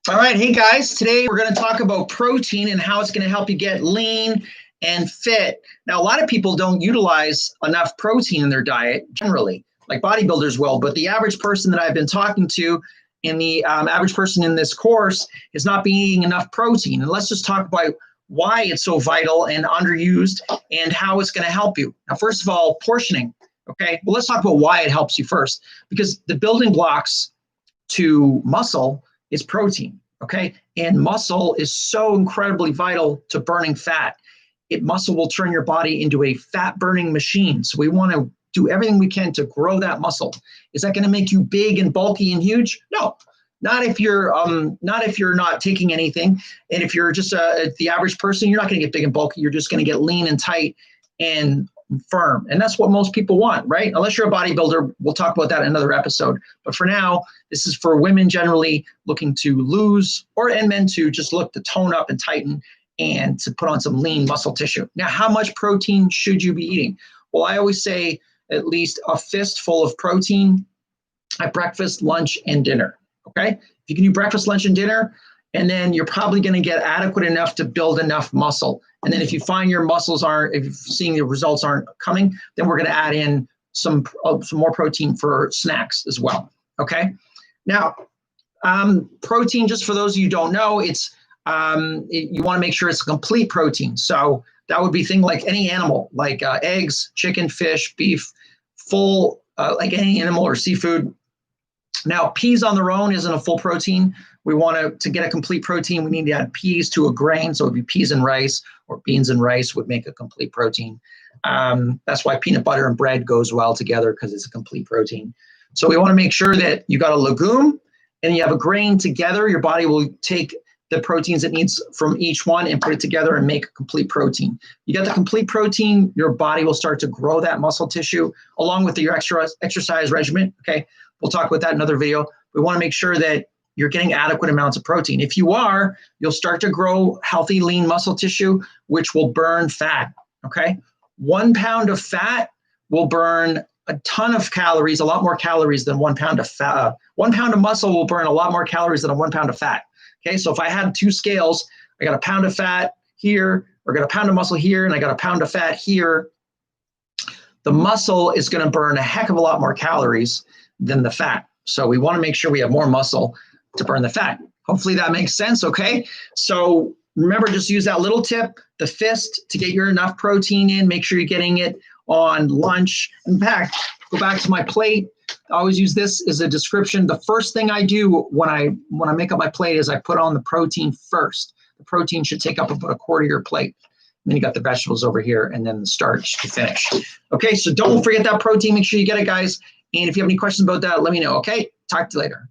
All right, hey guys, today we're going to talk about protein and how it's going to help you get lean and fit. Now, a lot of people don't utilize enough protein in their diet generally, like bodybuilders will, but the average person that I've been talking to and the average person in this course is not being eating enough protein. And let's just talk about why it's so vital and underused and how it's going to help you. Now, first of all, portioning, okay? Well, let's talk about why it helps you first, because the building blocks to muscle is protein, okay? And muscle is so incredibly vital to burning fat. Muscle will turn your body into a fat burning machine. So we want to do everything we can to grow that muscle. Is that going to make you big and bulky and huge? No, not if you're not taking anything. And if you're just the average person, you're not going to get big and bulky. You're just going to get lean and tight and firm. And that's what most people want, right? Unless you're a bodybuilder, we'll talk about that in another episode. But for now, this is for women generally looking to lose, and men to just look to tone up and tighten and to put on some lean muscle tissue. Now, how much protein should you be eating? Well, I always say at least a fistful of protein at breakfast, lunch, and dinner, okay? If you can do breakfast, lunch, and dinner, and then you're probably going to get adequate enough to build enough muscle. And then if you find your muscles if you're seeing the results aren't coming, then we're going to add in some more protein for snacks as well, okay? Now, protein, just for those of you who don't know, you want to make sure it's a complete protein. So that would be things like any animal, like eggs, chicken, fish, beef, full, like any animal or seafood. Now, peas on their own isn't a full protein. We want to get a complete protein, we need to add peas to a grain. So it would be peas and rice, or beans and rice would make a complete protein. That's why peanut butter and bread goes well together, because it's a complete protein. So we want to make sure that you got a legume and you have a grain together. Your body will take the proteins it needs from each one and put it together and make a complete protein. You got the complete protein, your body will start to grow that muscle tissue along with your exercise regimen, okay? We'll talk about that in another video. We want to make sure that you're getting adequate amounts of protein. If you are, you'll start to grow healthy, lean muscle tissue, which will burn fat, okay? 1 pound of fat will burn a ton of calories, a lot more calories than 1 pound of fat. 1 pound of muscle will burn a lot more calories than 1 pound of fat, okay? So if I had 2 scales, I got a pound of fat here, or got a pound of muscle here, and I got a pound of fat here, the muscle is going to burn a heck of a lot more calories than the fat. So we want to make sure we have more muscle to burn the fat. Hopefully that makes sense, okay? So remember, just use that little tip, the fist, to get your enough protein in. Make sure you're getting it on lunch. In fact, go back to my plate. I always use this as a description. The first thing I do when I make up my plate is I put on the protein first. The protein should take up about a quarter of your plate. And then you got the vegetables over here and then the starch to finish. Okay, so don't forget that protein. Make sure you get it, guys. And if you have any questions about that, let me know, okay? Talk to you later.